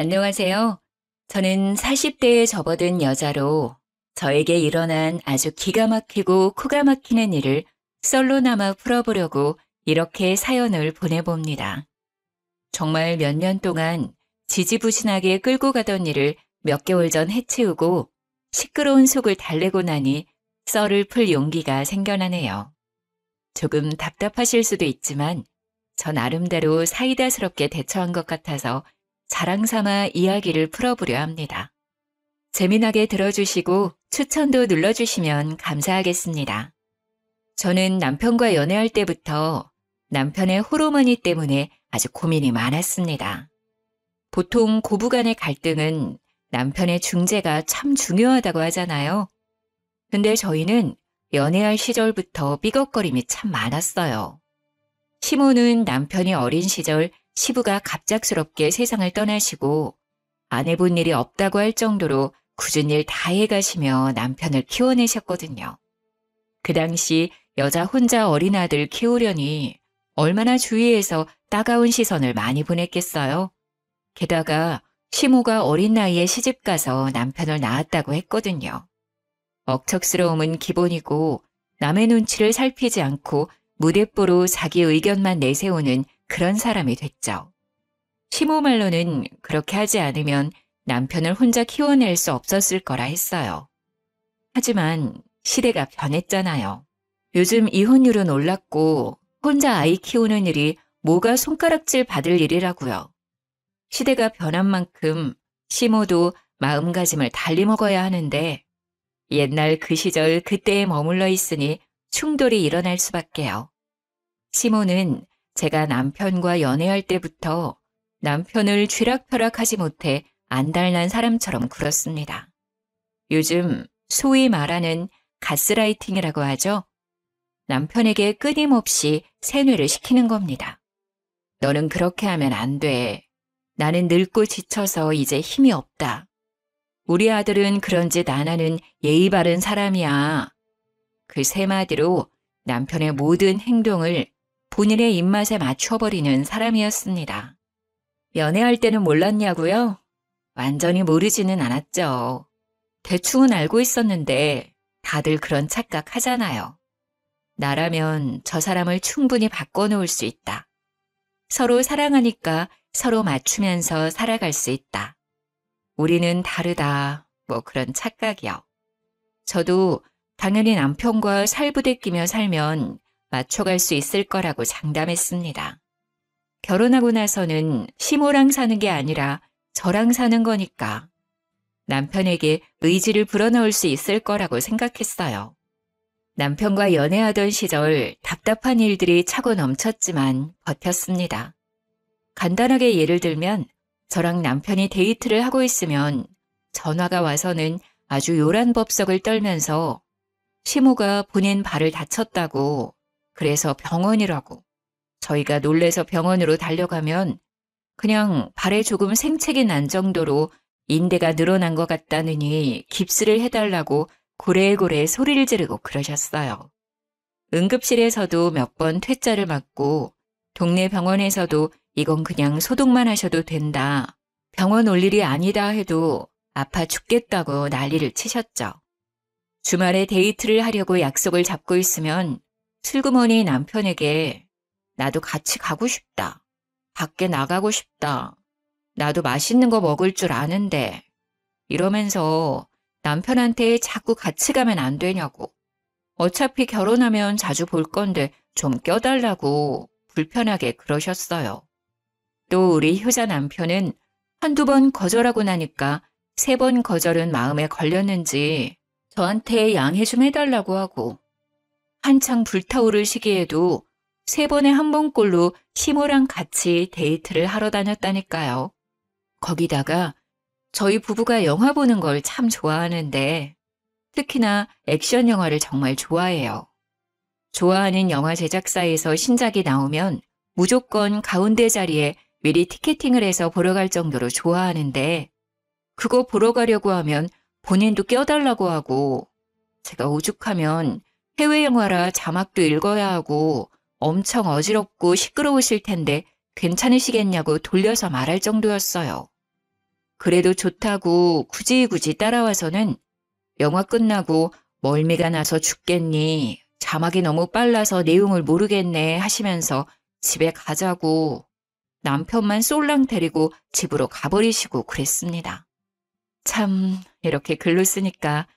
안녕하세요. 저는 40대에 접어든 여자로 저에게 일어난 아주 기가 막히고 코가 막히는 일을 썰로나마 풀어보려고 이렇게 사연을 보내봅니다. 정말 몇 년 동안 지지부진하게 끌고 가던 일을 몇 개월 전 해치우고 시끄러운 속을 달래고 나니 썰을 풀 용기가 생겨나네요. 조금 답답하실 수도 있지만 저 나름대로 사이다스럽게 대처한 것 같아서 자랑 삼아 이야기를 풀어보려 합니다. 재미나게 들어주시고 추천도 눌러주시면 감사하겠습니다. 저는 남편과 연애할 때부터 남편의 호르몬이 때문에 아주 고민이 많았습니다. 보통 고부간의 갈등은 남편의 중재가 참 중요하다고 하잖아요. 근데 저희는 연애할 시절부터 삐걱거림이 참 많았어요. 시모는 남편이 어린 시절 시부가 갑작스럽게 세상을 떠나시고 안 해본 일이 없다고 할 정도로 굳은 일 다 해가시며 남편을 키워내셨거든요. 그 당시 여자 혼자 어린 아들 키우려니 얼마나 주위에서 따가운 시선을 많이 보냈겠어요. 게다가 시모가 어린 나이에 시집가서 남편을 낳았다고 했거든요. 억척스러움은 기본이고 남의 눈치를 살피지 않고 무대뽀로 자기 의견만 내세우는 그런 사람이 됐죠. 시모 말로는 그렇게 하지 않으면 남편을 혼자 키워낼 수 없었을 거라 했어요. 하지만 시대가 변했잖아요. 요즘 이혼율은 올랐고 혼자 아이 키우는 일이 뭐가 손가락질 받을 일이라고요. 시대가 변한 만큼 시모도 마음가짐을 달리 먹어야 하는데 옛날 그 시절 그때에 머물러 있으니 충돌이 일어날 수밖에요. 시모는 제가 남편과 연애할 때부터 남편을 쥐락펴락하지 못해 안달난 사람처럼 굴었습니다. 요즘 소위 말하는 가스라이팅이라고 하죠. 남편에게 끊임없이 세뇌를 시키는 겁니다. 너는 그렇게 하면 안 돼. 나는 늙고 지쳐서 이제 힘이 없다. 우리 아들은 그런 짓 안 하는 예의 바른 사람이야. 그 세 마디로 남편의 모든 행동을 본인의 입맛에 맞춰버리는 사람이었습니다. 연애할 때는 몰랐냐고요? 완전히 모르지는 않았죠. 대충은 알고 있었는데 다들 그런 착각 하잖아요. 나라면 저 사람을 충분히 바꿔놓을 수 있다. 서로 사랑하니까 서로 맞추면서 살아갈 수 있다. 우리는 다르다. 뭐 그런 착각이요. 저도 당연히 남편과 살부대끼며 살면 맞춰갈 수 있을 거라고 장담했습니다. 결혼하고 나서는 시모랑 사는 게 아니라 저랑 사는 거니까 남편에게 의지를 불어넣을 수 있을 거라고 생각했어요. 남편과 연애하던 시절 답답한 일들이 차고 넘쳤지만 버텼습니다. 간단하게 예를 들면 저랑 남편이 데이트를 하고 있으면 전화가 와서는 아주 요란법석을 떨면서 시모가 본인 발을 다쳤다고 그래서 병원이라고 저희가 놀래서 병원으로 달려가면 그냥 발에 조금 생책이 난 정도로 인대가 늘어난 것 같다느니 깁스를 해달라고 고래고래 소리를 지르고 그러셨어요. 응급실에서도 몇 번 퇴짜를 맞고 동네 병원에서도 이건 그냥 소독만 하셔도 된다. 병원 올 일이 아니다 해도 아파 죽겠다고 난리를 치셨죠. 주말에 데이트를 하려고 약속을 잡고 있으면 슬그머니 남편에게 나도 같이 가고 싶다. 밖에 나가고 싶다. 나도 맛있는 거 먹을 줄 아는데 이러면서 남편한테 자꾸 같이 가면 안 되냐고. 어차피 결혼하면 자주 볼 건데 좀 껴달라고 불편하게 그러셨어요. 또 우리 효자 남편은 한두 번 거절하고 나니까 세 번 거절은 마음에 걸렸는지 저한테 양해 좀 해달라고 하고 한창 불타오를 시기에도 세 번에 한 번꼴로 시모랑 같이 데이트를 하러 다녔다니까요. 거기다가 저희 부부가 영화 보는 걸 참 좋아하는데 특히나 액션 영화를 정말 좋아해요. 좋아하는 영화 제작사에서 신작이 나오면 무조건 가운데 자리에 미리 티켓팅을 해서 보러 갈 정도로 좋아하는데 그거 보러 가려고 하면 본인도 껴달라고 하고 제가 오죽하면 해외 영화라 자막도 읽어야 하고 엄청 어지럽고 시끄러우실 텐데 괜찮으시겠냐고 돌려서 말할 정도였어요. 그래도 좋다고 굳이 따라와서는 영화 끝나고 멀미가 나서 죽겠니? 자막이 너무 빨라서 내용을 모르겠네 하시면서 집에 가자고 남편만 쏠랑 데리고 집으로 가버리시고 그랬습니다. 참 이렇게 글로 쓰니까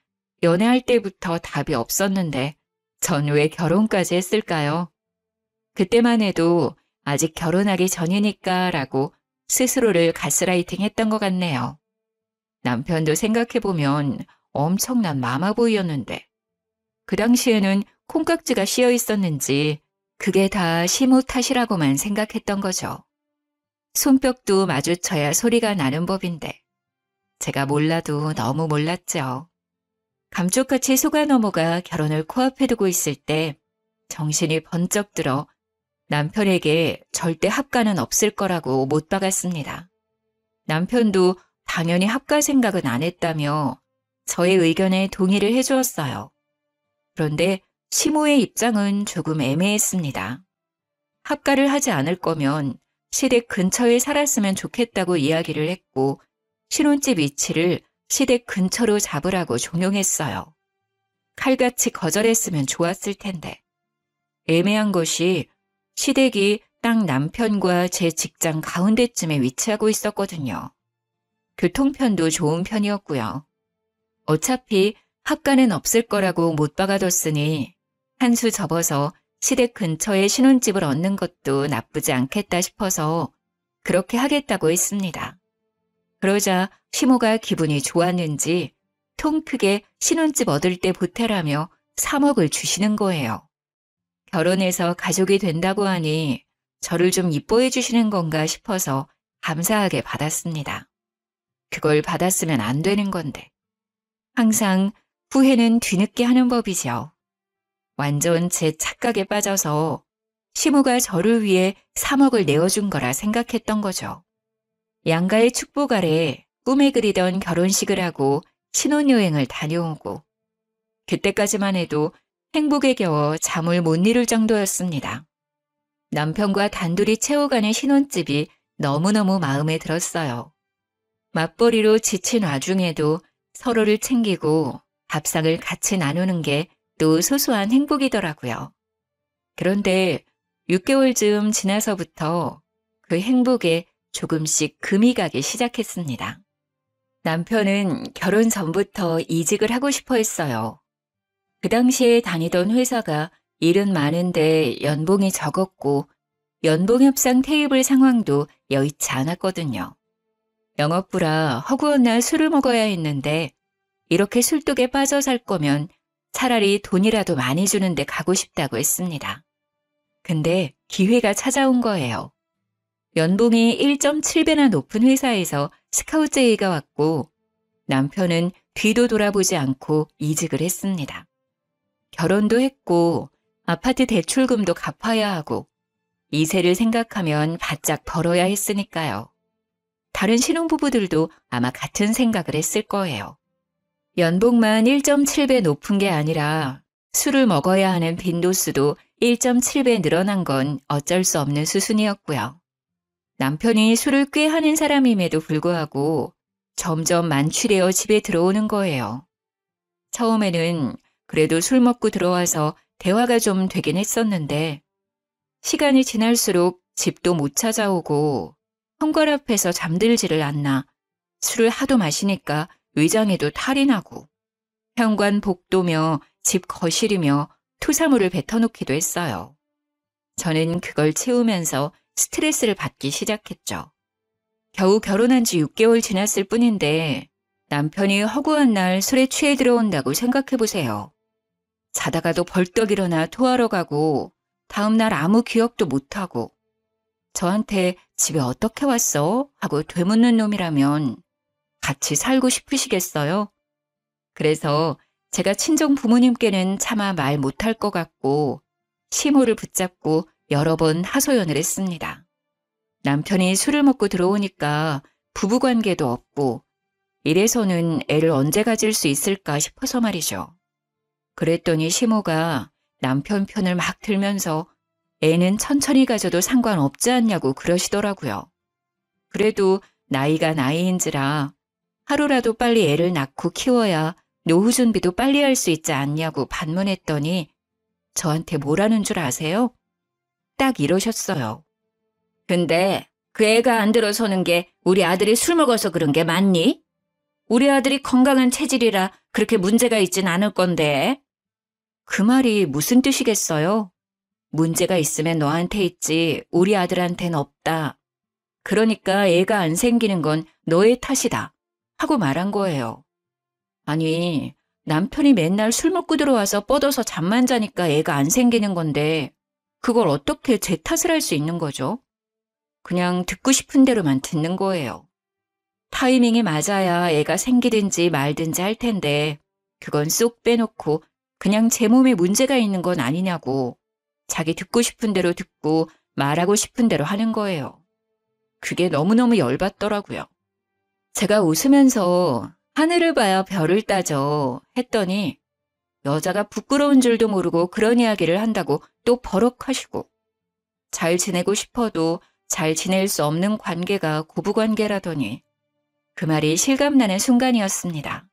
연애할 때부터 답이 없었는데 전 왜 결혼까지 했을까요? 그때만 해도 아직 결혼하기 전이니까 라고 스스로를 가스라이팅 했던 것 같네요. 남편도 생각해보면 엄청난 마마보이였는데 그 당시에는 콩깍지가 씌어 있었는지 그게 다 시모 탓이라고만 생각했던 거죠. 손뼉도 마주쳐야 소리가 나는 법인데 제가 몰라도 너무 몰랐죠. 감쪽같이 속아 넘어가 결혼을 코앞에 두고 있을 때 정신이 번쩍 들어 남편에게 절대 합가는 없을 거라고 못 박았습니다. 남편도 당연히 합가 생각은 안 했다며 저의 의견에 동의를 해주었어요. 그런데 시모의 입장은 조금 애매했습니다. 합가를 하지 않을 거면 시댁 근처에 살았으면 좋겠다고 이야기를 했고 신혼집 위치를 시댁 근처로 잡으라고 종용했어요. 칼같이 거절했으면 좋았을 텐데. 애매한 것이 시댁이 딱 남편과 제 직장 가운데쯤에 위치하고 있었거든요. 교통편도 좋은 편이었고요. 어차피 합가는 없을 거라고 못 박아뒀으니 한 수 접어서 시댁 근처에 신혼집을 얻는 것도 나쁘지 않겠다 싶어서 그렇게 하겠다고 했습니다. 그러자 시모가 기분이 좋았는지 통 크게 신혼집 얻을 때 보태라며 3억을 주시는 거예요. 결혼해서 가족이 된다고 하니 저를 좀 이뻐해 주시는 건가 싶어서 감사하게 받았습니다. 그걸 받았으면 안 되는 건데. 항상 후회는 뒤늦게 하는 법이죠. 완전 제 착각에 빠져서 시모가 저를 위해 3억을 내어준 거라 생각했던 거죠. 양가의 축복 아래 꿈에 그리던 결혼식을 하고 신혼여행을 다녀오고 그때까지만 해도 행복에 겨워 잠을 못 이룰 정도였습니다. 남편과 단둘이 채워가는 신혼집이 너무너무 마음에 들었어요. 맞벌이로 지친 와중에도 서로를 챙기고 밥상을 같이 나누는 게 또 소소한 행복이더라고요. 그런데 6개월쯤 지나서부터 그 행복에 조금씩 금이 가기 시작했습니다. 남편은 결혼 전부터 이직을 하고 싶어 했어요. 그 당시에 다니던 회사가 일은 많은데 연봉이 적었고 연봉 협상 테이블 상황도 여의치 않았거든요. 영업부라 허구한 날 술을 먹어야 했는데 이렇게 술독에 빠져 살 거면 차라리 돈이라도 많이 주는데 가고 싶다고 했습니다. 근데 기회가 찾아온 거예요. 연봉이 1.7배나 높은 회사에서 스카우트 제의가 왔고 남편은 뒤도 돌아보지 않고 이직을 했습니다. 결혼도 했고 아파트 대출금도 갚아야 하고 이세를 생각하면 바짝 벌어야 했으니까요. 다른 신혼부부들도 아마 같은 생각을 했을 거예요. 연봉만 1.7배 높은 게 아니라 술을 먹어야 하는 빈도수도 1.7배 늘어난 건 어쩔 수 없는 수순이었고요. 남편이 술을 꽤 하는 사람임에도 불구하고 점점 만취되어 집에 들어오는 거예요. 처음에는 그래도 술 먹고 들어와서 대화가 좀 되긴 했었는데 시간이 지날수록 집도 못 찾아오고 현관 앞에서 잠들지를 않나 술을 하도 마시니까 위장에도 탈이 나고 현관 복도며 집 거실이며 토사물을 뱉어놓기도 했어요. 저는 그걸 채우면서 스트레스를 받기 시작했죠. 겨우 결혼한 지 6개월 지났을 뿐인데 남편이 허구한 날 술에 취해 들어온다고 생각해보세요. 자다가도 벌떡 일어나 토하러 가고 다음날 아무 기억도 못하고 저한테 집에 어떻게 왔어? 하고 되묻는 놈이라면 같이 살고 싶으시겠어요? 그래서 제가 친정 부모님께는 차마 말 못할 것 같고 시모를 붙잡고 여러 번 하소연을 했습니다. 남편이 술을 먹고 들어오니까 부부관계도 없고 이래서는 애를 언제 가질 수 있을까 싶어서 말이죠. 그랬더니 시모가 남편 편을 막 들면서 애는 천천히 가져도 상관없지 않냐고 그러시더라고요. 그래도 나이가 나이인지라 하루라도 빨리 애를 낳고 키워야 노후 준비도 빨리 할 수 있지 않냐고 반문했더니 저한테 뭐라는 줄 아세요? 딱 이러셨어요. 근데 그 애가 안 들어서는 게 우리 아들이 술 먹어서 그런 게 맞니? 우리 아들이 건강한 체질이라 그렇게 문제가 있진 않을 건데. 그 말이 무슨 뜻이겠어요? 문제가 있으면 너한테 있지 우리 아들한텐 없다. 그러니까 애가 안 생기는 건 너의 탓이다. 하고 말한 거예요. 아니, 남편이 맨날 술 먹고 들어와서 뻗어서 잠만 자니까 애가 안 생기는 건데 그걸 어떻게 제 탓을 할 수 있는 거죠? 그냥 듣고 싶은 대로만 듣는 거예요. 타이밍이 맞아야 애가 생기든지 말든지 할 텐데 그건 쏙 빼놓고 그냥 제 몸에 문제가 있는 건 아니냐고 자기 듣고 싶은 대로 듣고 말하고 싶은 대로 하는 거예요. 그게 너무너무 열받더라고요. 제가 웃으면서 하늘을 봐야 별을 따져 했더니 여자가 부끄러운 줄도 모르고 그런 이야기를 한다고 또 버럭하시고 잘 지내고 싶어도 잘 지낼 수 없는 관계가 고부관계라더니 그 말이 실감나는 순간이었습니다.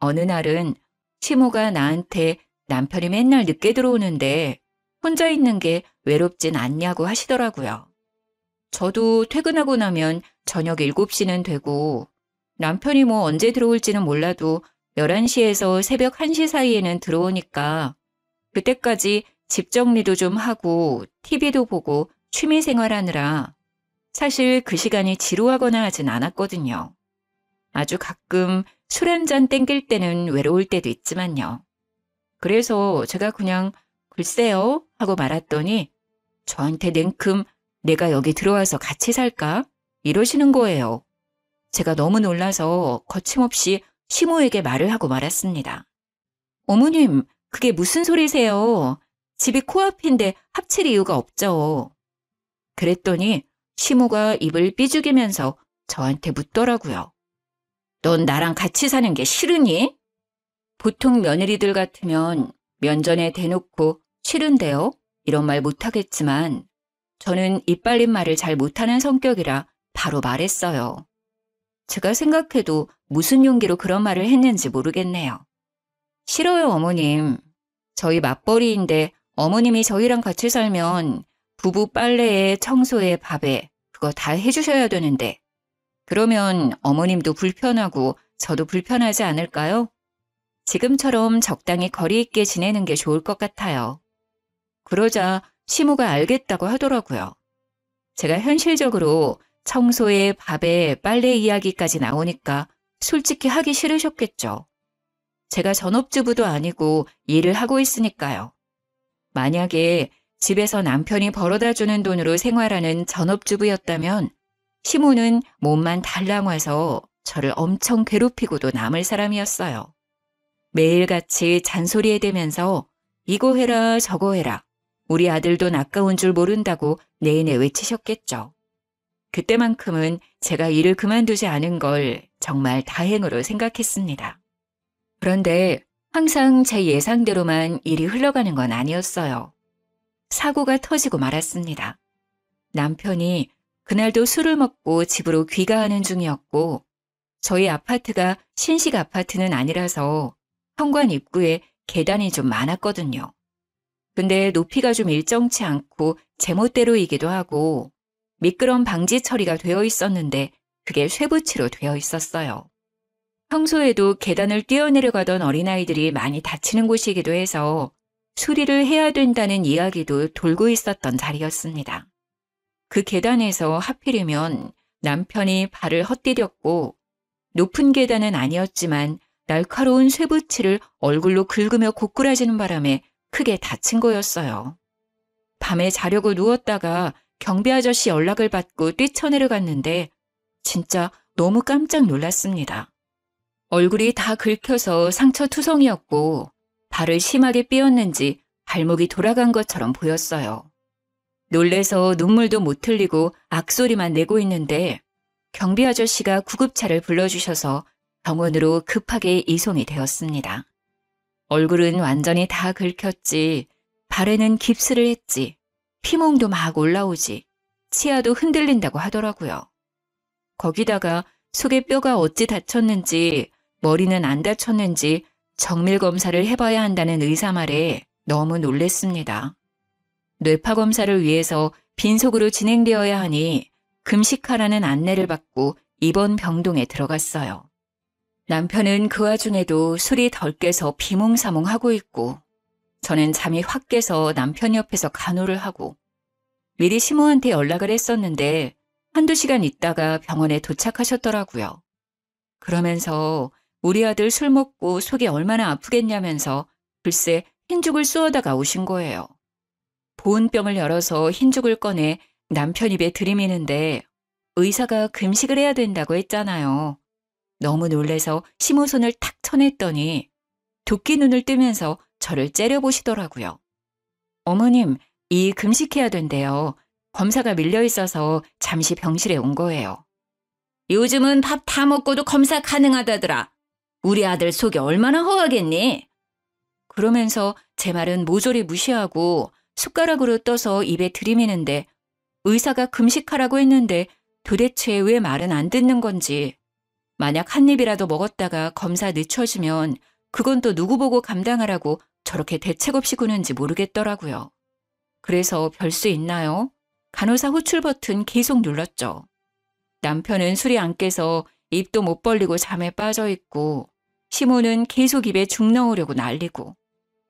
어느 날은 시모가 나한테 남편이 맨날 늦게 들어오는데 혼자 있는 게 외롭진 않냐고 하시더라고요. 저도 퇴근하고 나면 저녁 7시는 되고 남편이 뭐 언제 들어올지는 몰라도 11시에서 새벽 1시 사이에는 들어오니까 그때까지 집 정리도 좀 하고 TV도 보고 취미 생활하느라 사실 그 시간이 지루하거나 하진 않았거든요. 아주 가끔 술 한잔 땡길 때는 외로울 때도 있지만요. 그래서 제가 그냥 글쎄요 하고 말았더니 저한테 냉큼 내가 여기 들어와서 같이 살까? 이러시는 거예요. 제가 너무 놀라서 거침없이 시모에게 말을 하고 말았습니다. 어머님, 그게 무슨 소리세요? 집이 코앞인데 합칠 이유가 없죠. 그랬더니 시모가 입을 삐죽이면서 저한테 묻더라고요. 넌 나랑 같이 사는 게 싫으니? 보통 며느리들 같으면 면전에 대놓고 싫은데요? 이런 말 못하겠지만 저는 입 벌린 말을 잘 못하는 성격이라 바로 말했어요. 제가 생각해도 무슨 용기로 그런 말을 했는지 모르겠네요. 싫어요, 어머님. 저희 맞벌이인데 어머님이 저희랑 같이 살면 부부 빨래에 청소에 밥에 그거 다 해주셔야 되는데 그러면 어머님도 불편하고 저도 불편하지 않을까요? 지금처럼 적당히 거리 있게 지내는 게 좋을 것 같아요. 그러자 시모가 알겠다고 하더라고요. 제가 현실적으로 청소에 밥에 빨래 이야기까지 나오니까 솔직히 하기 싫으셨겠죠. 제가 전업주부도 아니고 일을 하고 있으니까요. 만약에 집에서 남편이 벌어다 주는 돈으로 생활하는 전업주부였다면 시모는 몸만 달랑 와서 저를 엄청 괴롭히고도 남을 사람이었어요. 매일같이 잔소리에 대면서 이거 해라 저거 해라. 우리 아들도 아까운 줄 모른다고 내내 외치셨겠죠. 그때만큼은 제가 일을 그만두지 않은 걸 정말 다행으로 생각했습니다. 그런데 항상 제 예상대로만 일이 흘러가는 건 아니었어요. 사고가 터지고 말았습니다. 남편이 그날도 술을 먹고 집으로 귀가하는 중이었고 저희 아파트가 신식 아파트는 아니라서 현관 입구에 계단이 좀 많았거든요. 근데 높이가 좀 일정치 않고 제멋대로이기도 하고 미끄럼 방지 처리가 되어 있었는데 그게 쇠붙이로 되어 있었어요. 평소에도 계단을 뛰어내려가던 어린아이들이 많이 다치는 곳이기도 해서 수리를 해야 된다는 이야기도 돌고 있었던 자리였습니다. 그 계단에서 하필이면 남편이 발을 헛디뎠고 높은 계단은 아니었지만 날카로운 쇠붙이를 얼굴로 긁으며 고꾸라지는 바람에 크게 다친 거였어요. 밤에 자려고 누웠다가 경비 아저씨 연락을 받고 뛰쳐내려갔는데 진짜 너무 깜짝 놀랐습니다. 얼굴이 다 긁혀서 상처투성이었고 발을 심하게 삐었는지 발목이 돌아간 것처럼 보였어요. 놀래서 눈물도 못 흘리고 악소리만 내고 있는데 경비 아저씨가 구급차를 불러주셔서 병원으로 급하게 이송이 되었습니다. 얼굴은 완전히 다 긁혔지, 발에는 깁스를 했지, 피멍도 막 올라오지, 치아도 흔들린다고 하더라고요. 거기다가 속의 뼈가 어찌 다쳤는지, 머리는 안 다쳤는지 정밀 검사를 해봐야 한다는 의사 말에 너무 놀랬습니다. 뇌파 검사를 위해서 빈속으로 진행되어야 하니 금식하라는 안내를 받고 입원 병동에 들어갔어요. 남편은 그 와중에도 술이 덜 깨서 비몽사몽하고 있고, 저는 잠이 확 깨서 남편 옆에서 간호를 하고, 미리 시모한테 연락을 했었는데 한두 시간 있다가 병원에 도착하셨더라고요. 그러면서 우리 아들 술 먹고 속이 얼마나 아프겠냐면서 글쎄 흰죽을 쏘아다가 오신 거예요. 보온병을 열어서 흰죽을 꺼내 남편 입에 들이미는데 의사가 금식을 해야 된다고 했잖아요. 너무 놀래서 시모 손을 탁 쳐냈더니 도끼 눈을 뜨면서 저를 째려보시더라고요. 어머님, 이 금식해야 된대요. 검사가 밀려 있어서 잠시 병실에 온 거예요. 요즘은 밥 다 먹고도 검사 가능하다더라. 우리 아들 속이 얼마나 허하겠니? 그러면서 제 말은 모조리 무시하고 숟가락으로 떠서 입에 들이미는데 의사가 금식하라고 했는데 도대체 왜 말은 안 듣는 건지, 만약 한 입이라도 먹었다가 검사 늦춰지면 그건 또 누구 보고 감당하라고 저렇게 대책 없이 구는지 모르겠더라고요. 그래서 별 수 있나요? 간호사 호출 버튼 계속 눌렀죠. 남편은 술이 안 깨서 입도 못 벌리고 잠에 빠져 있고, 시모는 계속 입에 죽 넣으려고 난리고,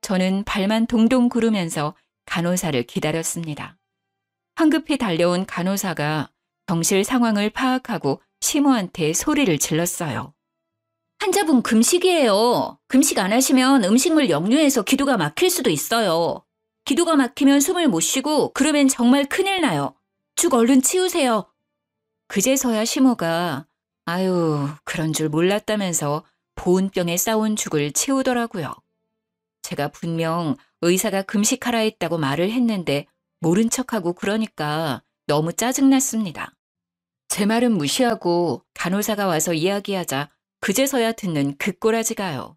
저는 발만 동동 구르면서 간호사를 기다렸습니다. 황급히 달려온 간호사가 병실 상황을 파악하고 시모한테 소리를 질렀어요. 환자분 금식이에요. 금식 안 하시면 음식물 역류해서 기도가 막힐 수도 있어요. 기도가 막히면 숨을 못 쉬고 그러면 정말 큰일 나요. 죽 얼른 치우세요. 그제서야 시모가 아유 그런 줄 몰랐다면서 보온병에 싸온 죽을 치우더라고요. 제가 분명 의사가 금식하라 했다고 말을 했는데 모른 척하고 그러니까 너무 짜증났습니다. 제 말은 무시하고 간호사가 와서 이야기하자 그제서야 듣는 그 꼬라지가요.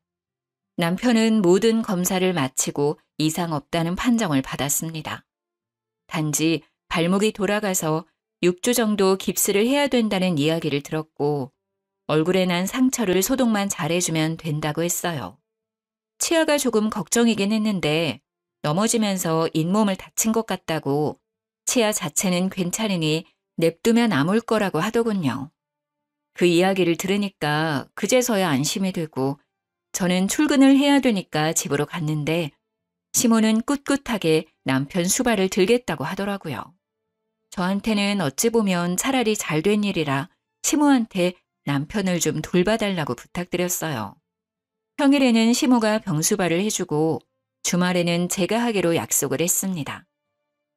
남편은 모든 검사를 마치고 이상 없다는 판정을 받았습니다. 단지 발목이 돌아가서 6주 정도 깁스를 해야 된다는 이야기를 들었고 얼굴에 난 상처를 소독만 잘해주면 된다고 했어요. 치아가 조금 걱정이긴 했는데 넘어지면서 잇몸을 다친 것 같다고 치아 자체는 괜찮으니 냅두면 아물 거라고 하더군요. 그 이야기를 들으니까 그제서야 안심이 되고 저는 출근을 해야 되니까 집으로 갔는데 시모는 꿋꿋하게 남편 수발을 들겠다고 하더라고요. 저한테는 어찌 보면 차라리 잘된 일이라 시모한테 남편을 좀 돌봐달라고 부탁드렸어요. 평일에는 시모가 병수발을 해주고 주말에는 제가 하기로 약속을 했습니다.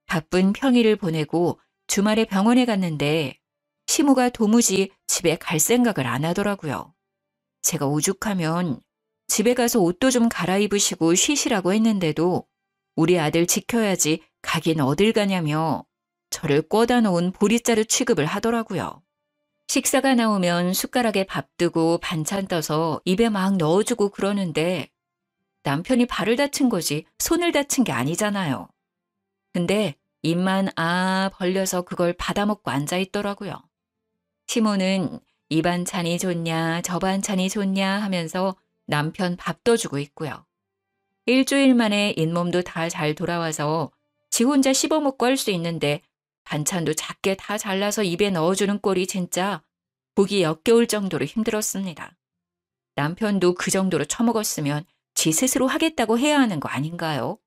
바쁜 평일을 보내고 주말에 병원에 갔는데 시모가 도무지 집에 갈 생각을 안 하더라고요. 제가 오죽하면 집에 가서 옷도 좀 갈아입으시고 쉬시라고 했는데도 우리 아들 지켜야지 가긴 어딜 가냐며 저를 꿔다 놓은 보리자루 취급을 하더라고요. 식사가 나오면 숟가락에 밥 뜨고 반찬 떠서 입에 막 넣어주고 그러는데 남편이 발을 다친 거지 손을 다친 게 아니잖아요. 근데 입만 벌려서 그걸 받아먹고 앉아있더라고요. 시모는 이 반찬이 좋냐 저 반찬이 좋냐 하면서 남편 밥 떠주고 있고요. 일주일 만에 잇몸도 다 잘 돌아와서 지 혼자 씹어먹고 할 수 있는데 반찬도 작게 다 잘라서 입에 넣어주는 꼴이 진짜 보기 역겨울 정도로 힘들었습니다. 남편도 그 정도로 처먹었으면 지 스스로 하겠다고 해야 하는 거 아닌가요?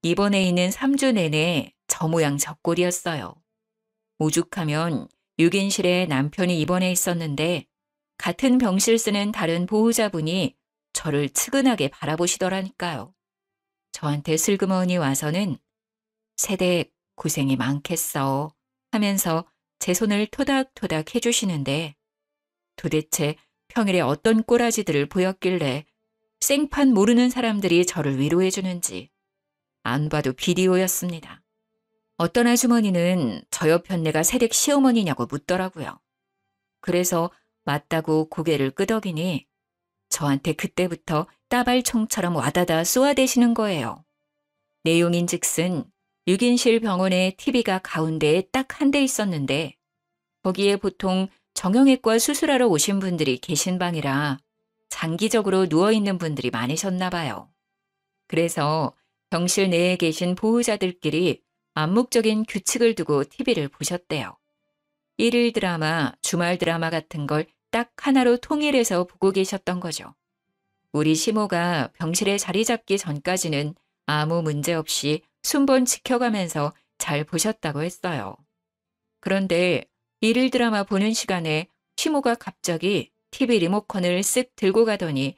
입원해 있는 3주 내내 저 모양 저 꼴이었어요. 오죽하면 6인실에 남편이 입원해 있었는데 같은 병실 쓰는 다른 보호자분이 저를 측은하게 바라보시더라니까요. 저한테 슬그머니 와서는 세대 고생이 많겠어 하면서 제 손을 토닥토닥 해주시는데 도대체 평일에 어떤 꼬라지들을 보였길래 생판 모르는 사람들이 저를 위로해 주는지 안 봐도 비디오였습니다. 어떤 아주머니는 저 옆편 내가 새댁 시어머니냐고 묻더라고요. 그래서 맞다고 고개를 끄덕이니 저한테 그때부터 따발총처럼 와다다 쏘아대시는 거예요. 내용인즉슨 6인실 병원에 TV가 가운데에 딱 한 대 있었는데 거기에 보통 정형외과 수술하러 오신 분들이 계신 방이라 장기적으로 누워있는 분들이 많으셨나 봐요. 그래서 병실 내에 계신 보호자들끼리 암묵적인 규칙을 두고 TV를 보셨대요. 일일 드라마, 주말 드라마 같은 걸 딱 하나로 통일해서 보고 계셨던 거죠. 우리 시모가 병실에 자리 잡기 전까지는 아무 문제 없이 순번 지켜가면서 잘 보셨다고 했어요. 그런데 일일 드라마 보는 시간에 시모가 갑자기 TV 리모컨을 쓱 들고 가더니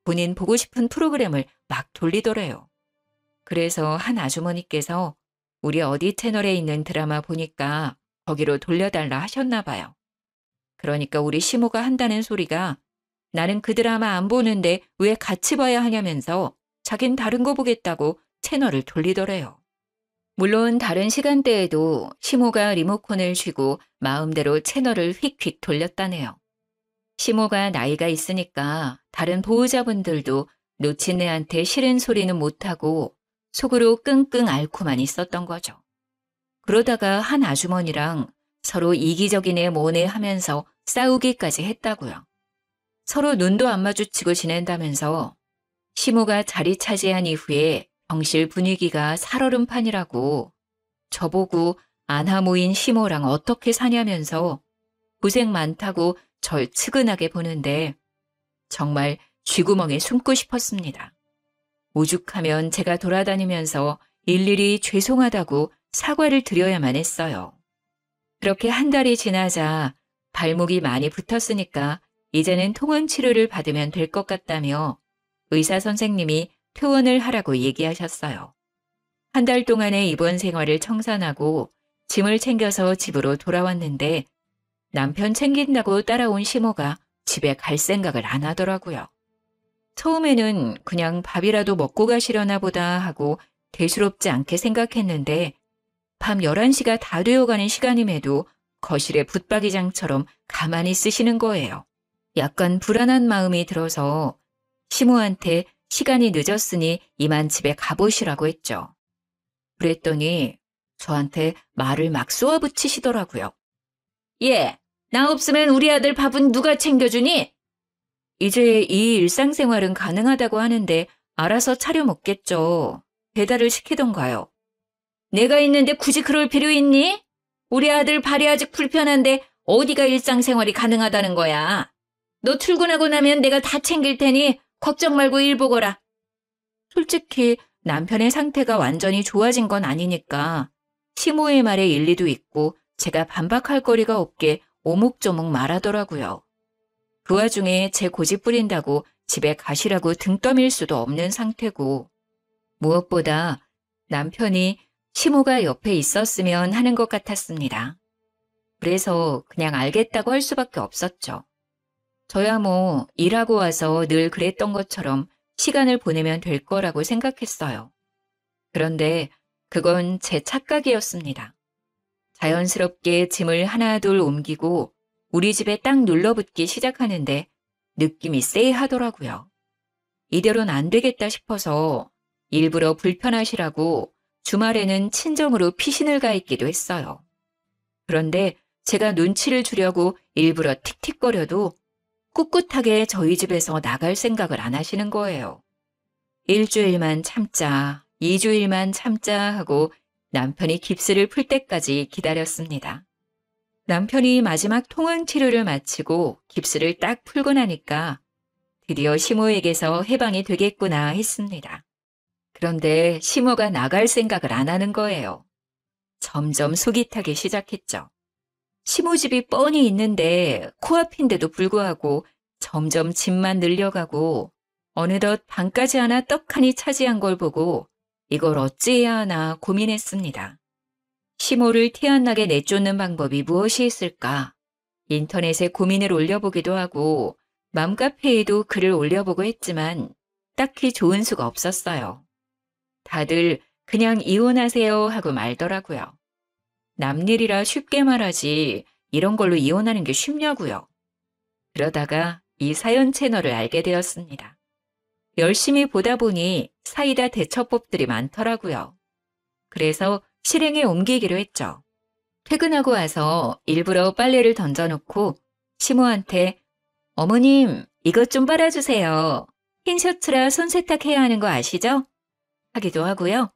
본인 보고 싶은 프로그램을 막 돌리더래요. 그래서 한 아주머니께서 우리 어디 채널에 있는 드라마 보니까 거기로 돌려달라 하셨나 봐요. 그러니까 우리 시모가 한다는 소리가 나는 그 드라마 안 보는데 왜 같이 봐야 하냐면서 자긴 다른 거 보겠다고 채널을 돌리더래요. 물론 다른 시간대에도 시모가 리모컨을 쥐고 마음대로 채널을 휙휙 돌렸다네요. 시모가 나이가 있으니까 다른 보호자분들도 놓친 애한테 싫은 소리는 못하고 속으로 끙끙 앓고만 있었던 거죠. 그러다가 한 아주머니랑 서로 이기적인 애 뭐네 하면서 싸우기까지 했다고요. 서로 눈도 안 마주치고 지낸다면서 시모가 자리 차지한 이후에 병실 분위기가 살얼음판이라고 저보고 안하모인 시모랑 어떻게 사냐면서 고생 많다고 절 측은하게 보는데 정말 쥐구멍에 숨고 싶었습니다. 오죽하면 제가 돌아다니면서 일일이 죄송하다고 사과를 드려야만 했어요. 그렇게 한 달이 지나자 발목이 많이 붙었으니까 이제는 통원 치료를 받으면 될 것 같다며 의사 선생님이 퇴원을 하라고 얘기하셨어요. 한 달 동안의 입원 생활을 청산하고 짐을 챙겨서 집으로 돌아왔는데 남편 챙긴다고 따라온 시모가 집에 갈 생각을 안 하더라고요. 처음에는 그냥 밥이라도 먹고 가시려나 보다 하고 대수롭지 않게 생각했는데 밤 11시가 다 되어가는 시간임에도 거실에 붙박이장처럼 가만히 쓰시는 거예요. 약간 불안한 마음이 들어서 시모한테 시간이 늦었으니 이만 집에 가보시라고 했죠. 그랬더니 저한테 말을 막 쏘아붙이시더라고요. 예, 나 없으면 우리 아들 밥은 누가 챙겨주니? 이제 이 일상생활은 가능하다고 하는데 알아서 차려 먹겠죠. 배달을 시키던가요. 내가 있는데 굳이 그럴 필요 있니? 우리 아들 발이 아직 불편한데 어디가 일상생활이 가능하다는 거야. 너 출근하고 나면 내가 다 챙길 테니 걱정 말고 일 보거라. 솔직히 남편의 상태가 완전히 좋아진 건 아니니까 시모의 말에 일리도 있고 제가 반박할 거리가 없게 오목조목 말하더라고요. 그 와중에 제 고집 부린다고 집에 가시라고 등 떠밀 수도 없는 상태고 무엇보다 남편이 시모가 옆에 있었으면 하는 것 같았습니다. 그래서 그냥 알겠다고 할 수밖에 없었죠. 저야 뭐 일하고 와서 늘 그랬던 것처럼 시간을 보내면 될 거라고 생각했어요. 그런데 그건 제 착각이었습니다. 자연스럽게 짐을 하나둘 옮기고 우리 집에 딱 눌러붙기 시작하는데 느낌이 쎄하더라고요. 이대로는 안 되겠다 싶어서 일부러 불편하시라고 주말에는 친정으로 피신을 가 있기도 했어요. 그런데 제가 눈치를 주려고 일부러 틱틱거려도 꿋꿋하게 저희 집에서 나갈 생각을 안 하시는 거예요. 일주일만 참자, 2주일만 참자 하고 남편이 깁스를 풀 때까지 기다렸습니다. 남편이 마지막 통원 치료를 마치고 깁스를 딱 풀고 나니까 드디어 시모에게서 해방이 되겠구나 했습니다. 그런데 시모가 나갈 생각을 안 하는 거예요. 점점 속이 타기 시작했죠. 시모 집이 뻔히 있는데 코앞인데도 불구하고 점점 짐만 늘려가고 어느덧 방까지 하나 떡하니 차지한 걸 보고 이걸 어찌해야 하나 고민했습니다. 시모를 티 안 나게 내쫓는 방법이 무엇이 있을까? 인터넷에 고민을 올려보기도 하고 맘카페에도 글을 올려보고 했지만 딱히 좋은 수가 없었어요. 다들 그냥 이혼하세요 하고 말더라고요. 남일이라 쉽게 말하지 이런 걸로 이혼하는 게 쉽냐고요. 그러다가 이 사연 채널을 알게 되었습니다. 열심히 보다 보니 사이다 대처법들이 많더라고요. 그래서 실행에 옮기기로 했죠. 퇴근하고 와서 일부러 빨래를 던져놓고 시모한테 어머님, 이것 좀 빨아주세요. 흰 셔츠라 손 세탁해야 하는 거 아시죠? 하기도 하고요.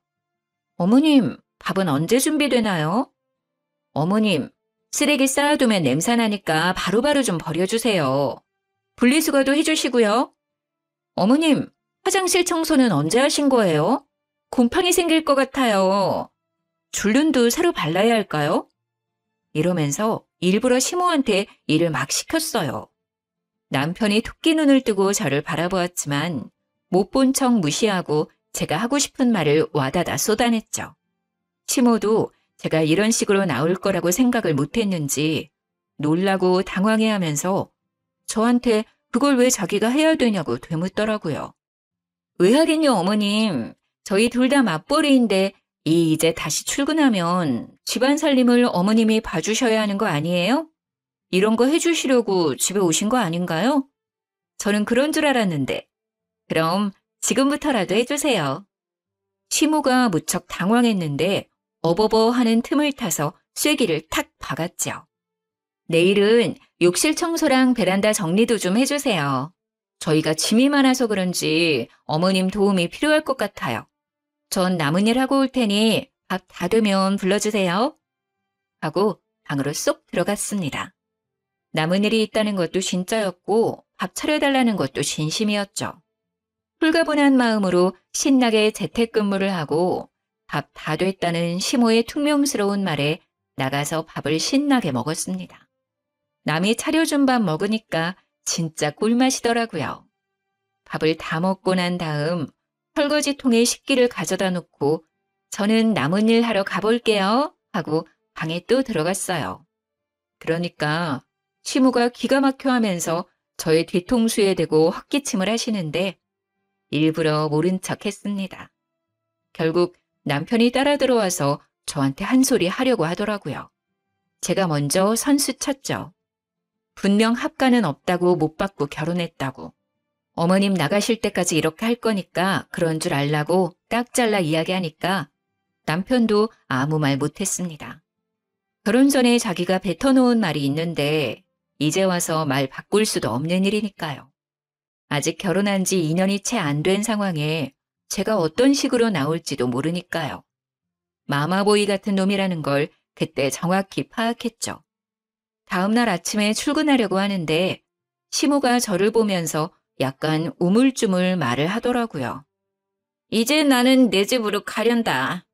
어머님, 밥은 언제 준비되나요? 어머님, 쓰레기 쌓아두면 냄새나니까 바로바로 좀 버려주세요. 분리수거도 해주시고요. 어머님, 화장실 청소는 언제 하신 거예요? 곰팡이 생길 것 같아요. 줄눈도 새로 발라야 할까요? 이러면서 일부러 시모한테 일을 막 시켰어요. 남편이 토끼 눈을 뜨고 저를 바라보았지만 못 본 척 무시하고 제가 하고 싶은 말을 와다다 쏟아냈죠. 시모도 제가 이런 식으로 나올 거라고 생각을 못했는지 놀라고 당황해하면서 저한테 그걸 왜 자기가 해야 되냐고 되묻더라고요. 왜 하긴요, 어머님. 저희 둘 다 맞벌이인데 이제 다시 출근하면 집안 살림을 어머님이 봐주셔야 하는 거 아니에요? 이런 거 해주시려고 집에 오신 거 아닌가요? 저는 그런 줄 알았는데. 그럼 지금부터라도 해주세요. 시모가 무척 당황했는데 어버버 하는 틈을 타서 쐐기를 탁 박았죠. 내일은 욕실 청소랑 베란다 정리도 좀 해주세요. 저희가 짐이 많아서 그런지 어머님 도움이 필요할 것 같아요. 전 남은 일 하고 올 테니 밥 다 되면 불러주세요. 하고 방으로 쏙 들어갔습니다. 남은 일이 있다는 것도 진짜였고 밥 차려달라는 것도 진심이었죠. 홀가분한 마음으로 신나게 재택근무를 하고 밥 다 됐다는 시모의 퉁명스러운 말에 나가서 밥을 신나게 먹었습니다. 남이 차려준 밥 먹으니까 진짜 꿀맛이더라고요. 밥을 다 먹고 난 다음 설거지통에 식기를 가져다 놓고 저는 남은 일 하러 가볼게요 하고 방에 또 들어갔어요. 그러니까 시모가 기가 막혀 하면서 저의 뒤통수에 대고 헛기침을 하시는데 일부러 모른 척 했습니다. 결국 남편이 따라 들어와서 저한테 한 소리 하려고 하더라고요. 제가 먼저 선수 쳤죠. 분명 합가는 없다고 못 받고 결혼했다고. 어머님 나가실 때까지 이렇게 할 거니까 그런 줄 알라고 딱 잘라 이야기하니까 남편도 아무 말 못했습니다. 결혼 전에 자기가 뱉어놓은 말이 있는데 이제 와서 말 바꿀 수도 없는 일이니까요. 아직 결혼한 지 2년이 채 안 된 상황에 제가 어떤 식으로 나올지도 모르니까요. 마마보이 같은 놈이라는 걸 그때 정확히 파악했죠. 다음 날 아침에 출근하려고 하는데 시모가 저를 보면서 약간 우물쭈물 말을 하더라고요. 이제 나는 내 집으로 가련다.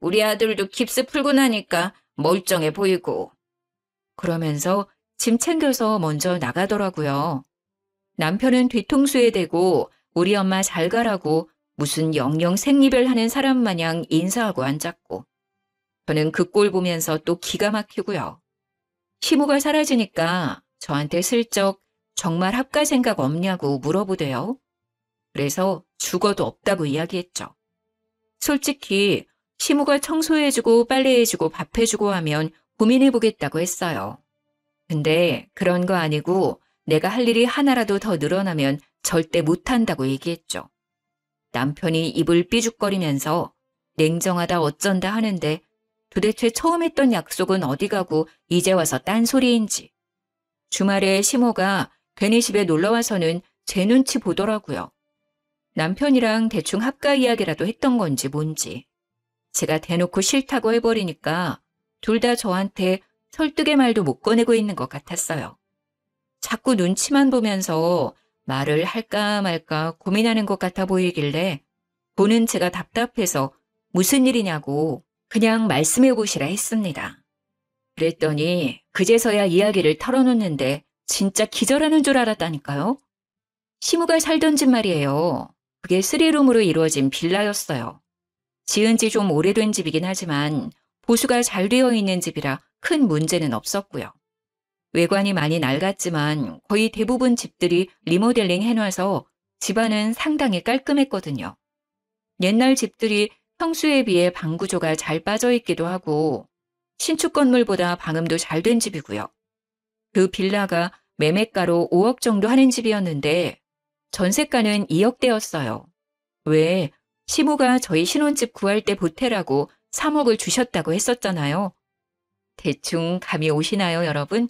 우리 아들도 깁스 풀고 나니까 멀쩡해 보이고. 그러면서 짐 챙겨서 먼저 나가더라고요. 남편은 뒤통수에 대고 우리 엄마 잘 가라고 무슨 영영 생리별 하는 사람 마냥 인사하고 앉았고. 저는 그 꼴 보면서 또 기가 막히고요. 시모가 사라지니까 저한테 슬쩍 정말 합가 생각 없냐고 물어보대요. 그래서 죽어도 없다고 이야기했죠. 솔직히 시모가 청소해주고 빨래해주고 밥해주고 하면 고민해보겠다고 했어요. 근데 그런 거 아니고 내가 할 일이 하나라도 더 늘어나면 절대 못한다고 얘기했죠. 남편이 입을 삐죽거리면서 냉정하다 어쩐다 하는데 도대체 처음 했던 약속은 어디 가고 이제 와서 딴소리인지. 주말에 시모가 괜히 집에 놀러와서는 제 눈치 보더라고요. 남편이랑 대충 합가 이야기라도 했던 건지 뭔지. 제가 대놓고 싫다고 해버리니까 둘 다 저한테 설득의 말도 못 꺼내고 있는 것 같았어요. 자꾸 눈치만 보면서 말을 할까 말까 고민하는 것 같아 보이길래 보는 제가 답답해서 무슨 일이냐고 그냥 말씀해 보시라 했습니다. 그랬더니 그제서야 이야기를 털어놓는데 진짜 기절하는 줄 알았다니까요. 시무가 살던 집 말이에요. 그게 3룸으로 이루어진 빌라였어요. 지은 지 좀 오래된 집이긴 하지만 보수가 잘 되어 있는 집이라 큰 문제는 없었고요. 외관이 많이 낡았지만 거의 대부분 집들이 리모델링 해놔서 집안은 상당히 깔끔했거든요. 옛날 집들이 평수에 비해 방 구조가 잘 빠져있기도 하고 신축 건물보다 방음도 잘 된 집이고요. 그 빌라가 매매가로 5억 정도 하는 집이었는데 전세가는 2억대였어요. 왜? 시모가 저희 신혼집 구할 때 보태라고 3억을 주셨다고 했었잖아요. 대충 감이 오시나요, 여러분?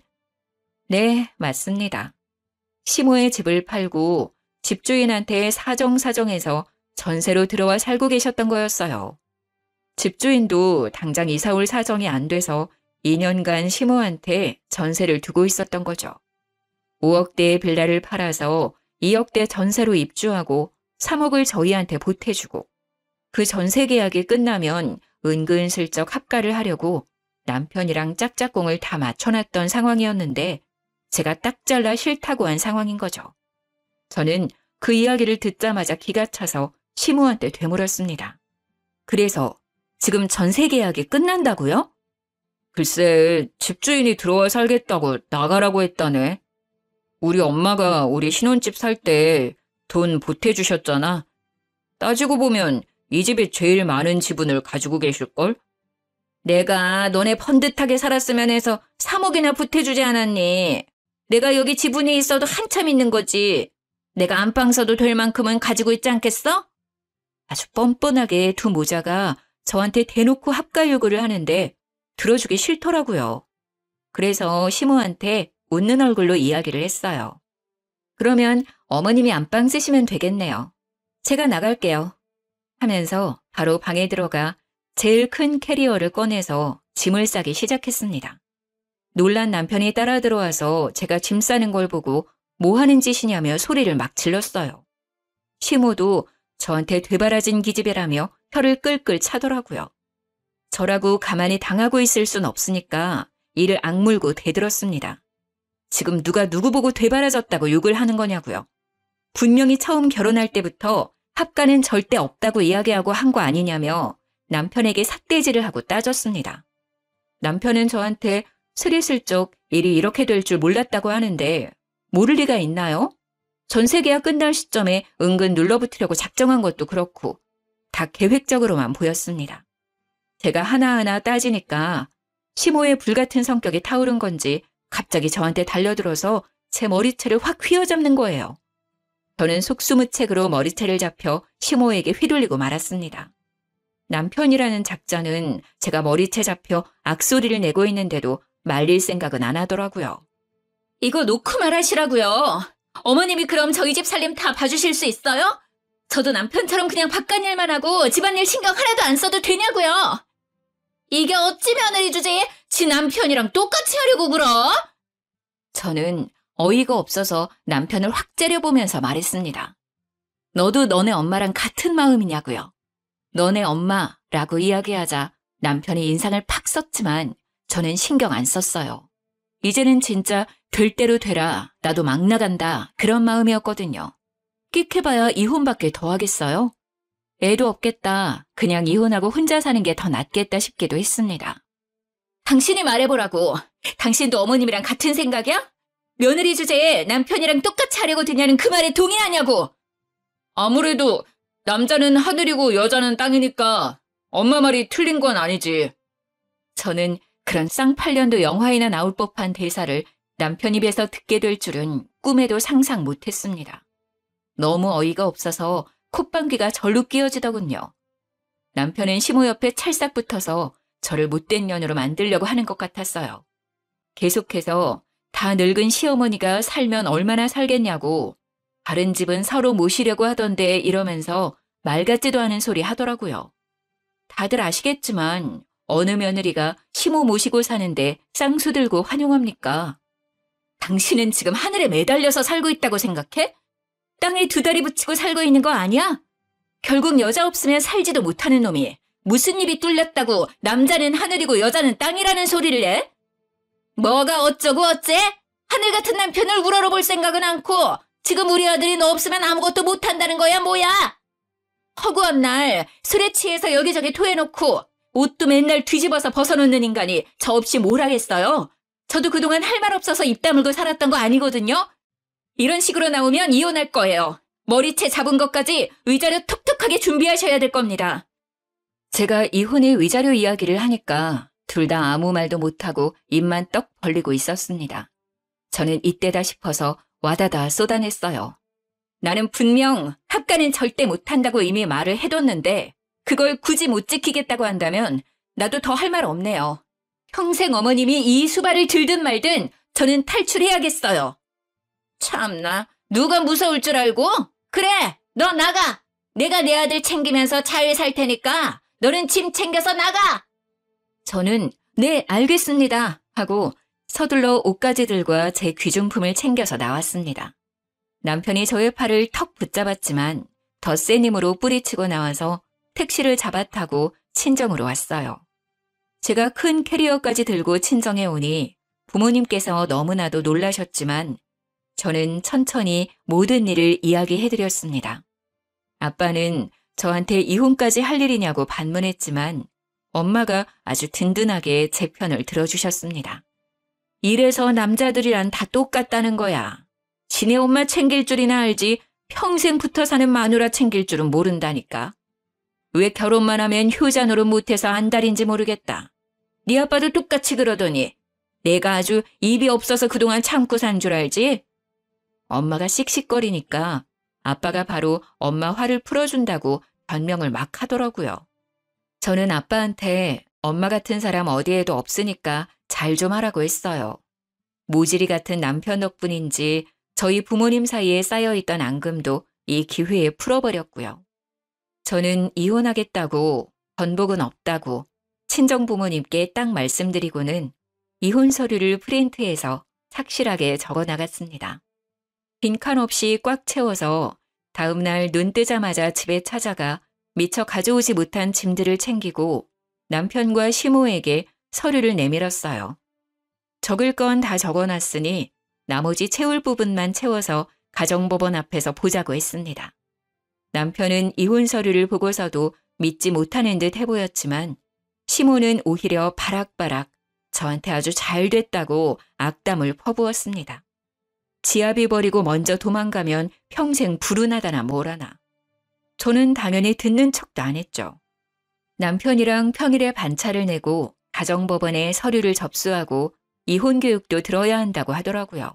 네, 맞습니다. 시모의 집을 팔고 집주인한테 사정사정해서 전세로 들어와 살고 계셨던 거였어요. 집주인도 당장 이사 올 사정이 안 돼서 2년간 시모한테 전세를 두고 있었던 거죠. 5억대의 빌라를 팔아서 2억대 전세로 입주하고 3억을 저희한테 보태주고 그 전세 계약이 끝나면 은근슬쩍 합가를 하려고 남편이랑 짝짝꿍을 다 맞춰놨던 상황이었는데 제가 딱 잘라 싫다고 한 상황인 거죠. 저는 그 이야기를 듣자마자 기가 차서 시모한테 되물었습니다. 그래서 지금 전세 계약이 끝난다고요? 글쎄, 집주인이 들어와 살겠다고 나가라고 했다네. 우리 엄마가 우리 신혼집 살 때 돈 보태주셨잖아. 따지고 보면 이 집이 제일 많은 지분을 가지고 계실걸? 내가 너네 번듯하게 살았으면 해서 3억이나 보태주지 않았니? 내가 여기 지분이 있어도 한참 있는 거지. 내가 안방 써도 될 만큼은 가지고 있지 않겠어? 아주 뻔뻔하게 두 모자가 저한테 대놓고 합가 요구를 하는데 들어주기 싫더라고요. 그래서 시모한테 웃는 얼굴로 이야기를 했어요. 그러면 어머님이 안방 쓰시면 되겠네요. 제가 나갈게요. 하면서 바로 방에 들어가 제일 큰 캐리어를 꺼내서 짐을 싸기 시작했습니다. 놀란 남편이 따라 들어와서 제가 짐 싸는 걸 보고 뭐 하는 짓이냐며 소리를 막 질렀어요. 시모도 저한테 되바라진 기집애라며 혀를 끌끌 차더라고요. 저라고 가만히 당하고 있을 순 없으니까 이를 악물고 대들었습니다. 지금 누가 누구 보고 되바라졌다고 욕을 하는 거냐고요. 분명히 처음 결혼할 때부터 합가는 절대 없다고 이야기하고 한 거 아니냐며 남편에게 삿대질을 하고 따졌습니다. 남편은 저한테 스리슬쩍 일이 이렇게 될 줄 몰랐다고 하는데 모를 리가 있나요? 전세 계약 끝날 시점에 은근 눌러붙으려고 작정한 것도 그렇고 다 계획적으로만 보였습니다. 제가 하나하나 따지니까 시모의 불같은 성격이 타오른 건지 갑자기 저한테 달려들어서 제 머리채를 확 휘어잡는 거예요. 저는 속수무책으로 머리채를 잡혀 시모에게 휘둘리고 말았습니다. 남편이라는 작자는 제가 머리채 잡혀 악소리를 내고 있는데도 말릴 생각은 안 하더라고요. 이거 놓고 말하시라고요. 어머님이 그럼 저희 집 살림 다 봐주실 수 있어요? 저도 남편처럼 그냥 바깥일만 하고 집안일 신경 하나도 안 써도 되냐고요. 이게 어찌 며느리 주제에 지 남편이랑 똑같이 하려고 그러? 저는 어이가 없어서 남편을 확 째려보면서 말했습니다. 너도 너네 엄마랑 같은 마음이냐고요. 너네 엄마라고 이야기하자 남편이 인상을 팍 썼지만 저는 신경 안 썼어요. 이제는 진짜 될 대로 되라, 나도 막 나간다 그런 마음이었거든요. 끽해봐야 이혼밖에 더 하겠어요? 애도 없겠다. 그냥 이혼하고 혼자 사는 게 더 낫겠다 싶기도 했습니다. 당신이 말해보라고. 당신도 어머님이랑 같은 생각이야? 며느리 주제에 남편이랑 똑같이 하려고 드냐는 그 말에 동의하냐고. 아무래도 남자는 하늘이고 여자는 땅이니까 엄마 말이 틀린 건 아니지. 저는 그런 쌍팔년도 영화에나 나올 법한 대사를 남편 입에서 듣게 될 줄은 꿈에도 상상 못했습니다. 너무 어이가 없어서 콧방귀가 절로 끼어지더군요. 남편은 시모 옆에 찰싹 붙어서 저를 못된 년으로 만들려고 하는 것 같았어요. 계속해서 다 늙은 시어머니가 살면 얼마나 살겠냐고 다른 집은 서로 모시려고 하던데 이러면서 말 같지도 않은 소리 하더라고요. 다들 아시겠지만 어느 며느리가 시모 모시고 사는데 쌍수 들고 환영합니까? 당신은 지금 하늘에 매달려서 살고 있다고 생각해? 땅에 두 다리 붙이고 살고 있는 거 아니야? 결국 여자 없으면 살지도 못하는 놈이 무슨 입이 뚫렸다고 남자는 하늘이고 여자는 땅이라는 소리를 해? 뭐가 어쩌고 어째? 하늘 같은 남편을 우러러볼 생각은 않고 지금 우리 아들이 너 없으면 아무것도 못한다는 거야 뭐야? 허구한 날 술에 취해서 여기저기 토해놓고 옷도 맨날 뒤집어서 벗어놓는 인간이 저 없이 뭘 하겠어요? 저도 그동안 할 말 없어서 입 다물고 살았던 거 아니거든요? 이런 식으로 나오면 이혼할 거예요. 머리채 잡은 것까지 위자료 톡톡하게 준비하셔야 될 겁니다. 제가 이혼의 위자료 이야기를 하니까 둘 다 아무 말도 못하고 입만 떡 벌리고 있었습니다. 저는 이때다 싶어서 와다다 쏟아냈어요. 나는 분명 합가는 절대 못한다고 이미 말을 해뒀는데 그걸 굳이 못 지키겠다고 한다면 나도 더 할 말 없네요. 평생 어머님이 이 수발을 들든 말든 저는 탈출해야겠어요. 참나, 누가 무서울 줄 알고? 그래, 너 나가. 내가 내 아들 챙기면서 잘 살 테니까 너는 짐 챙겨서 나가. 저는 네, 알겠습니다 하고 서둘러 옷가지들과 제 귀중품을 챙겨서 나왔습니다. 남편이 저의 팔을 턱 붙잡았지만 더 센 힘으로 뿌리치고 나와서 택시를 잡아 타고 친정으로 왔어요. 제가 큰 캐리어까지 들고 친정에 오니 부모님께서 너무나도 놀라셨지만 저는 천천히 모든 일을 이야기해드렸습니다. 아빠는 저한테 이혼까지 할 일이냐고 반문했지만 엄마가 아주 든든하게 제 편을 들어주셨습니다. 이래서 남자들이란 다 똑같다는 거야. 지네 엄마 챙길 줄이나 알지 평생 붙어 사는 마누라 챙길 줄은 모른다니까. 왜 결혼만 하면 효자 노릇 못해서 안달인지 모르겠다. 네 아빠도 똑같이 그러더니 내가 아주 입이 없어서 그동안 참고 산 줄 알지? 엄마가 씩씩거리니까 아빠가 바로 엄마 화를 풀어준다고 변명을 막 하더라고요. 저는 아빠한테 엄마 같은 사람 어디에도 없으니까 잘 좀 하라고 했어요. 모질이 같은 남편 덕분인지 저희 부모님 사이에 쌓여있던 앙금도 이 기회에 풀어버렸고요. 저는 이혼하겠다고 번복은 없다고 친정 부모님께 딱 말씀드리고는 이혼 서류를 프린트해서 착실하게 적어나갔습니다. 빈칸 없이 꽉 채워서 다음 날 눈 뜨자마자 집에 찾아가 미처 가져오지 못한 짐들을 챙기고 남편과 시모에게 서류를 내밀었어요. 적을 건 다 적어놨으니 나머지 채울 부분만 채워서 가정법원 앞에서 보자고 했습니다. 남편은 이혼 서류를 보고서도 믿지 못하는 듯 해보였지만 시모는 오히려 바락바락 저한테 아주 잘 됐다고 악담을 퍼부었습니다. 지아비 버리고 먼저 도망가면 평생 불운하다나 뭐라나. 저는 당연히 듣는 척도 안 했죠. 남편이랑 평일에 반차를 내고 가정법원에 서류를 접수하고 이혼 교육도 들어야 한다고 하더라고요.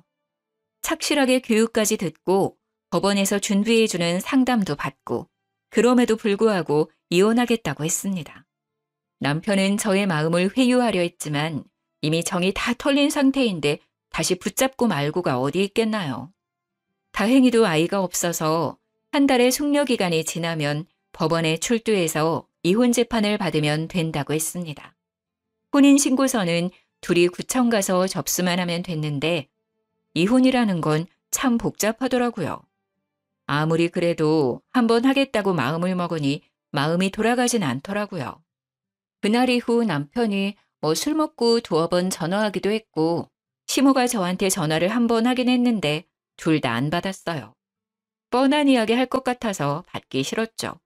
착실하게 교육까지 듣고 법원에서 준비해주는 상담도 받고 그럼에도 불구하고 이혼하겠다고 했습니다. 남편은 저의 마음을 회유하려 했지만 이미 정이 다 털린 상태인데 다시 붙잡고 말고가 어디 있겠나요. 다행히도 아이가 없어서 한 달의 숙려기간이 지나면 법원에 출두해서 이혼 재판을 받으면 된다고 했습니다. 혼인신고서는 둘이 구청 가서 접수만 하면 됐는데 이혼이라는 건 참 복잡하더라고요. 아무리 그래도 한번 하겠다고 마음을 먹으니 마음이 돌아가진 않더라고요. 그날 이후 남편이 술 먹고 두어 번 전화하기도 했고 시모가 저한테 전화를 한 번 하긴 했는데 둘 다 안 받았어요. 뻔한 이야기 할 것 같아서 받기 싫었죠.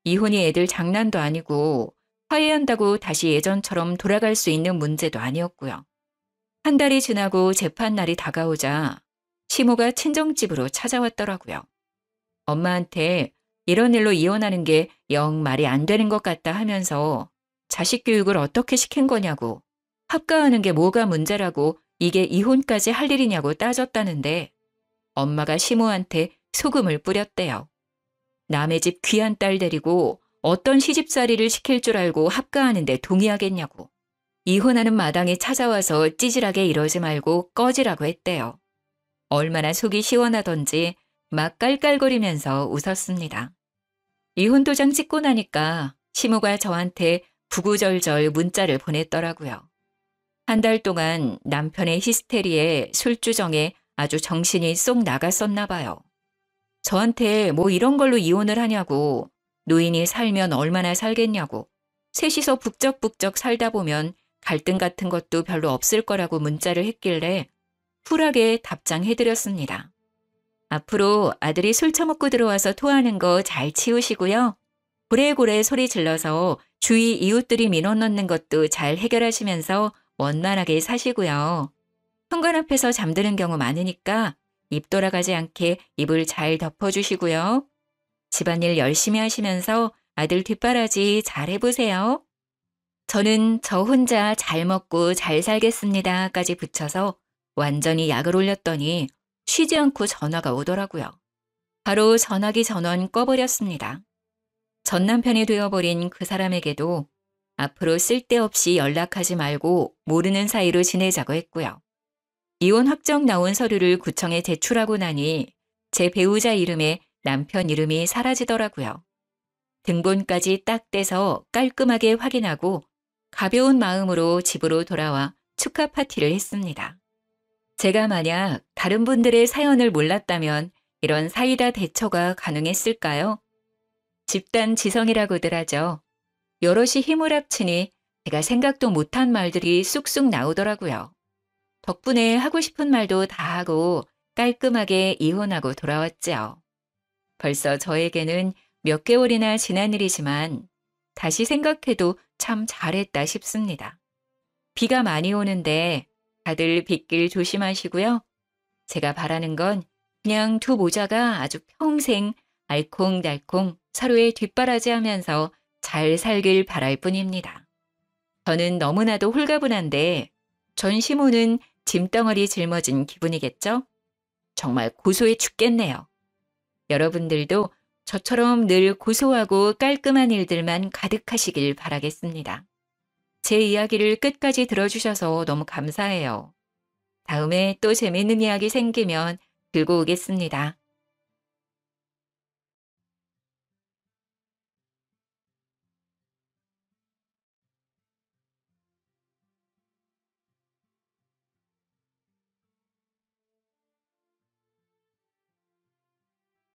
이혼이 애들 장난도 아니고 화해한다고 다시 예전처럼 돌아갈 수 있는 문제도 아니었고요. 한 달이 지나고 재판 날이 다가오자 시모가 친정집으로 찾아왔더라고요. 엄마한테 이런 일로 이혼하는 게 영 말이 안 되는 것 같다 하면서 자식 교육을 어떻게 시킨 거냐고 합가하는 게 뭐가 문제라고 이게 이혼까지 할 일이냐고 따졌다는데 엄마가 시모한테 소금을 뿌렸대요. 남의 집 귀한 딸 데리고 어떤 시집살이를 시킬 줄 알고 합가하는데 동의하겠냐고. 이혼하는 마당에 찾아와서 찌질하게 이러지 말고 꺼지라고 했대요. 얼마나 속이 시원하던지 막 깔깔거리면서 웃었습니다. 이혼 도장 찍고 나니까 시모가 저한테 구구절절 문자를 보냈더라고요. 한 달 동안 남편의 히스테리에 술주정에 아주 정신이 쏙 나갔었나 봐요. 저한테 뭐 이런 걸로 이혼을 하냐고, 노인이 살면 얼마나 살겠냐고, 셋이서 북적북적 살다 보면 갈등 같은 것도 별로 없을 거라고 문자를 했길래 쿨하게 답장해드렸습니다. 앞으로 아들이 술 처먹고 들어와서 토하는 거 잘 치우시고요. 고래고래 소리 질러서 주위 이웃들이 민원 넣는 것도 잘 해결하시면서 원만하게 사시고요. 현관 앞에서 잠드는 경우 많으니까 입 돌아가지 않게 입을 잘 덮어주시고요. 집안일 열심히 하시면서 아들 뒷바라지 잘 해보세요. 저는 저 혼자 잘 먹고 잘 살겠습니다까지 붙여서 완전히 약을 올렸더니 쉬지 않고 전화가 오더라고요. 바로 전화기 전원 꺼버렸습니다. 전 남편이 되어버린 그 사람에게도 앞으로 쓸데없이 연락하지 말고 모르는 사이로 지내자고 했고요. 이혼 확정 나온 서류를 구청에 제출하고 나니 제 배우자 이름에 남편 이름이 사라지더라고요. 등본까지 딱 떼서 깔끔하게 확인하고 가벼운 마음으로 집으로 돌아와 축하 파티를 했습니다. 제가 만약 다른 분들의 사연을 몰랐다면 이런 사이다 대처가 가능했을까요? 집단 지성이라고들 하죠. 여럿이 힘을 합치니 제가 생각도 못한 말들이 쑥쑥 나오더라고요. 덕분에 하고 싶은 말도 다 하고 깔끔하게 이혼하고 돌아왔죠. 벌써 저에게는 몇 개월이나 지난 일이지만 다시 생각해도 참 잘했다 싶습니다. 비가 많이 오는데 다들 빗길 조심하시고요. 제가 바라는 건 그냥 두 모자가 아주 평생 알콩달콩 서로의 뒷바라지하면서 잘 살길 바랄 뿐입니다. 저는 너무나도 홀가분한데 전시모는 짐덩어리 짊어진 기분이겠죠? 정말 고소해 죽겠네요. 여러분들도 저처럼 늘 고소하고 깔끔한 일들만 가득하시길 바라겠습니다. 제 이야기를 끝까지 들어주셔서 너무 감사해요. 다음에 또 재미있는 이야기 생기면 들고 오겠습니다.